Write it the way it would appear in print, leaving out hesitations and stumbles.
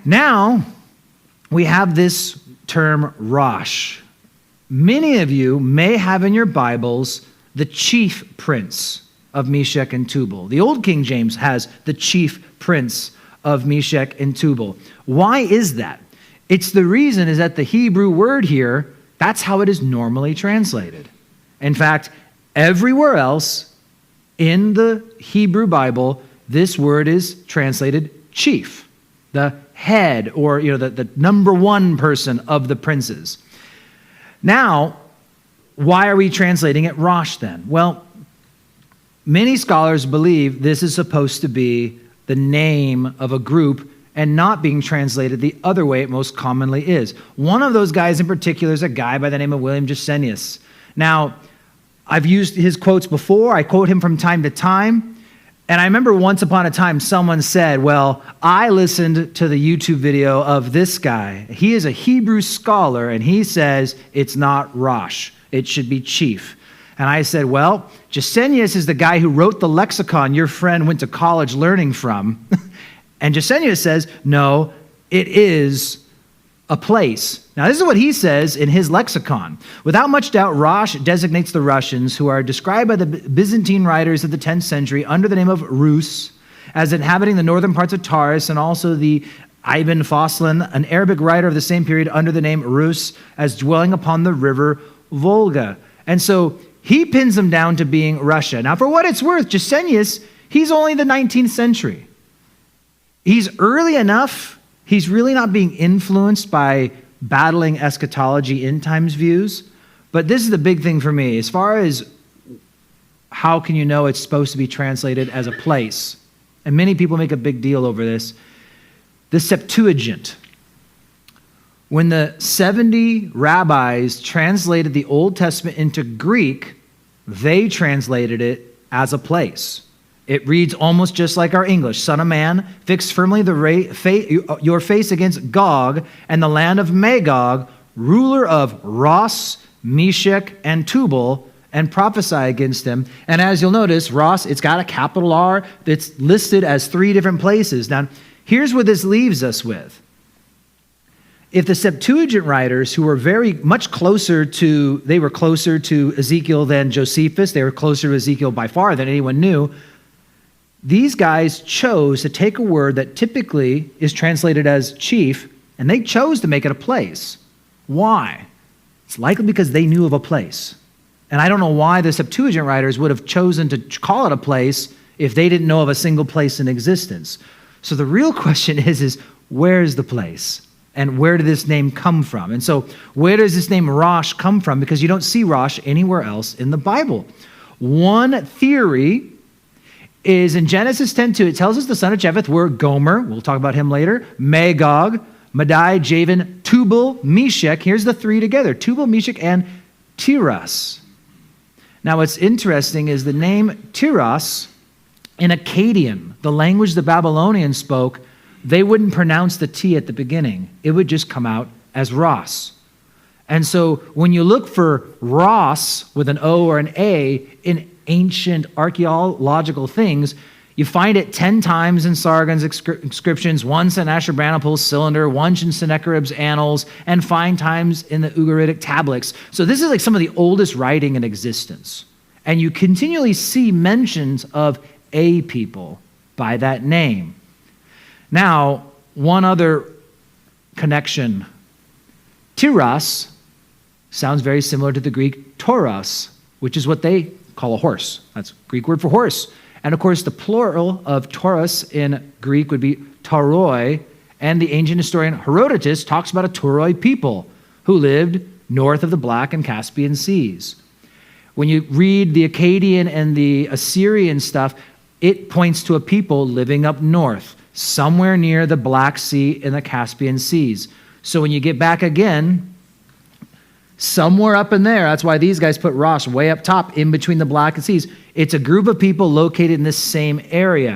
Now, we have this term Rosh. Many of you may have in your Bibles the chief prince of Meshech and Tubal. The Old King James has the chief prince of Meshech and Tubal. Why is that? It's the reason is that the Hebrew word here, that's how it is normally translated. In fact, everywhere else in the Hebrew Bible, this word is translated chief, the head, or the number one person of the princes. Now, why are we translating it Rosh then? Well, many scholars believe this is supposed to be the name of a group and not being translated the other way it most commonly is. One of those guys in particular is a guy by the name of William Gesenius. Now, I've used his quotes before. I quote him from time to time. And I remember once upon a time someone said, well, I listened to the YouTube video of this guy. He is a Hebrew scholar, and he says it's not Rosh. It should be chief. And I said, well, Gesenius is the guy who wrote the lexicon your friend went to college learning from. And Gesenius says, no, it is a place. Now, this is what he says in his lexicon. Without much doubt, Rosh designates the Russians who are described by the Byzantine writers of the 10th century under the name of Rus as inhabiting the northern parts of Taurus, and also the Ibn Foslin, an Arabic writer of the same period under the name Rus, as dwelling upon the river Volga. And so he pins them down to being Russia. Now, for what it's worth, Gesenius, he's only the 19th century. He's early enough. He's really not being influenced by battling eschatology end times views. But this is the big thing for me. As far as how can you know it's supposed to be translated as a place, and many people make a big deal over this, the Septuagint. When the 70 rabbis translated the Old Testament into Greek, they translated it as a place. It reads almost just like our English. Son of man, fix firmly your face against Gog and the land of Magog, ruler of Rosh, Meshech, and Tubal, and prophesy against them. And as you'll notice, Rosh, it's got a capital R that's listed as 3 different places. Now, here's what this leaves us with. If the Septuagint writers, who were very much closer to Ezekiel than Josephus, they were closer to Ezekiel by far than anyone knew, these guys chose to take a word that typically is translated as chief, and they chose to make it a place. Why? It's likely because they knew of a place. And I don't know why the Septuagint writers would have chosen to call it a place if they didn't know of a single place in existence. So the real question is where is the place? And where did this name come from? And so where does this name Rosh come from? Because you don't see Rosh anywhere else in the Bible. One theory is in Genesis 10:2, it tells us the son of Japheth were Gomer, we'll talk about him later, Magog, Madai, Javan, Tubal, Meshech. Here's the 3 together, Tubal, Meshech, and Tiras. Now what's interesting is the name Tiras in Akkadian, the language the Babylonians spoke, they wouldn't pronounce the T at the beginning. It would just come out as Ros. And so when you look for Ros with an O or an A in ancient archaeological things, you find it 10 times in Sargon's inscriptions, once in Ashurbanipal's cylinder, once in Sennacherib's annals, and 5 times in the Ugaritic tablets. So this is like some of the oldest writing in existence. And you continually see mentions of a people by that name. Now, one other connection. Tiras sounds very similar to the Greek Tauros, which is what they call a horse. That's a Greek word for horse. And of course, the plural of Taurus in Greek would be tauroi, and the ancient historian Herodotus talks about a Tauroi people who lived north of the Black and Caspian seas. When you read the Akkadian and the Assyrian stuff, it points to a people living up north, somewhere near the Black Sea and the Caspian seas. So when you get back again, somewhere up in there, that's why these guys put Rosh way up top in between the Black Seas. It's a group of people located in this same area.